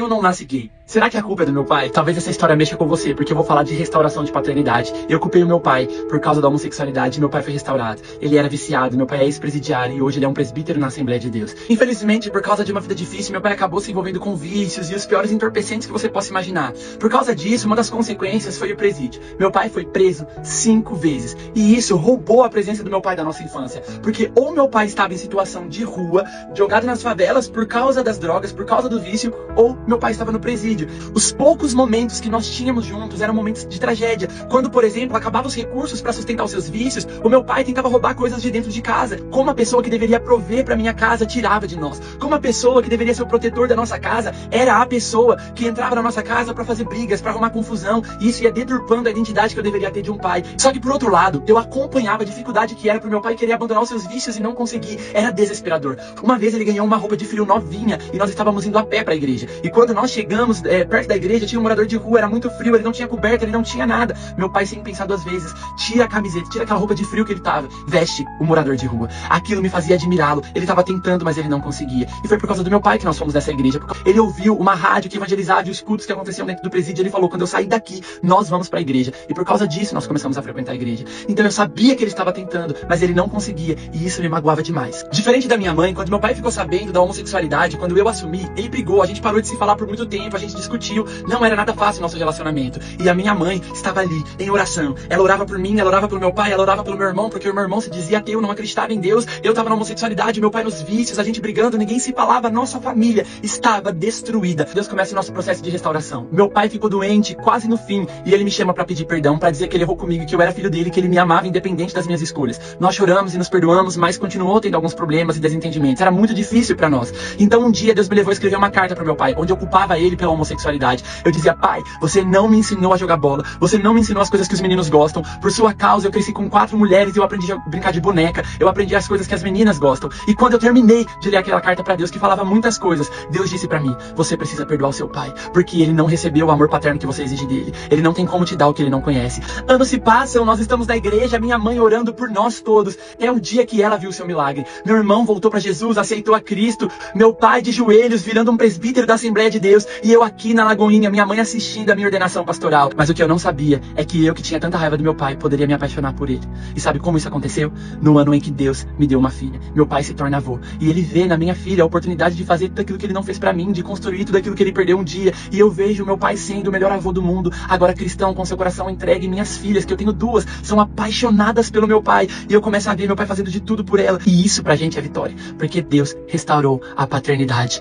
Eu não nasci gay. Será que a culpa é do meu pai? Talvez essa história mexa com você, porque eu vou falar de restauração de paternidade. Eu culpei o meu pai por causa da homossexualidade, meu pai foi restaurado. Ele era viciado, meu pai é ex-presidiário e hoje ele é um presbítero na Assembleia de Deus. Infelizmente, por causa de uma vida difícil, meu pai acabou se envolvendo com vícios e os piores entorpecentes que você possa imaginar. Por causa disso, uma das consequências foi o presídio. Meu pai foi preso 5 vezes. E isso roubou a presença do meu pai da nossa infância. Porque ou meu pai estava em situação de rua, jogado nas favelas por causa das drogas, por causa do vício, ou meu pai estava no presídio. Os poucos momentos que nós tínhamos juntos eram momentos de tragédia. Quando, por exemplo, acabavam os recursos para sustentar os seus vícios, o meu pai tentava roubar coisas de dentro de casa. Como a pessoa que deveria prover para minha casa tirava de nós. Como a pessoa que deveria ser o protetor da nossa casa era a pessoa que entrava na nossa casa para fazer brigas, para arrumar confusão. E isso ia deturpando a identidade que eu deveria ter de um pai. Só que, por outro lado, eu acompanhava a dificuldade que era pro meu pai querer abandonar os seus vícios e não conseguir. Era desesperador. Uma vez ele ganhou uma roupa de frio novinha e nós estávamos indo a pé para a igreja. E quando nós chegamos perto da igreja, tinha um morador de rua, era muito frio, ele não tinha coberta, ele não tinha nada. Meu pai, sem pensar 2 vezes, tira a camiseta, tira aquela roupa de frio que ele tava, veste o morador de rua. Aquilo me fazia admirá-lo. Ele tava tentando, mas ele não conseguia. E foi por causa do meu pai que nós fomos dessa igreja. Ele ouviu uma rádio que evangelizava e os cultos que aconteciam dentro do presídio. Ele falou, quando eu sair daqui, nós vamos pra igreja. E por causa disso, nós começamos a frequentar a igreja. Então eu sabia que ele estava tentando, mas ele não conseguia. E isso me magoava demais. Diferente da minha mãe, quando meu pai ficou sabendo da homossexualidade, quando eu assumi, ele brigou, a gente parou de se falar por muito tempo, a gente discutiu. Não era nada fácil o nosso relacionamento. E a minha mãe estava ali, em oração. Ela orava por mim, ela orava pelo meu pai, ela orava pelo meu irmão, porque o meu irmão se dizia ateu, não acreditava em Deus. Eu estava na homossexualidade, meu pai nos vícios, a gente brigando, ninguém se falava, a nossa família estava destruída. Deus começa o nosso processo de restauração. Meu pai ficou doente, quase no fim, e ele me chama pra pedir perdão, pra dizer que ele errou comigo, que eu era filho dele, que ele me amava independente das minhas escolhas. Nós choramos e nos perdoamos, mas continuou tendo alguns problemas e desentendimentos. Era muito difícil pra nós. Então um dia Deus me levou a escrever uma carta pro meu pai, onde eu culpava ele pela homossexualidade. Eu dizia, pai, você não me ensinou a jogar bola, você não me ensinou as coisas que os meninos gostam. Por sua causa eu cresci com 4 mulheres e eu aprendi a brincar de boneca, eu aprendi as coisas que as meninas gostam. E quando eu terminei de ler aquela carta pra Deus que falava muitas coisas, Deus disse pra mim, você precisa perdoar o seu pai, porque ele não recebeu o amor paterno que você exige dele. Ele não tem como te dar o que ele não conhece. Anos se passam, nós estamos na igreja, minha mãe orando por nós todos. É o dia que ela viu o seu milagre. Meu irmão voltou pra Jesus, aceitou a Cristo. Meu pai de joelhos, virando um presbítero da Assembleia de Deus. E eu aqui na Lagoinha, minha mãe assistindo a minha ordenação pastoral. Mas o que eu não sabia é que eu, que tinha tanta raiva do meu pai, poderia me apaixonar por ele. E sabe como isso aconteceu? No ano em que Deus me deu uma filha. Meu pai se torna avô. E ele vê na minha filha a oportunidade de fazer tudo aquilo que ele não fez pra mim, de construir tudo aquilo que ele perdeu um dia. E eu vejo meu pai sendo o melhor avô do mundo, agora cristão, com seu coração entregue. Minhas filhas, que eu tenho 2, são apaixonadas pelo meu pai. E eu começo a ver meu pai fazendo de tudo por ela. E isso pra gente é vitória, porque Deus restaurou a paternidade.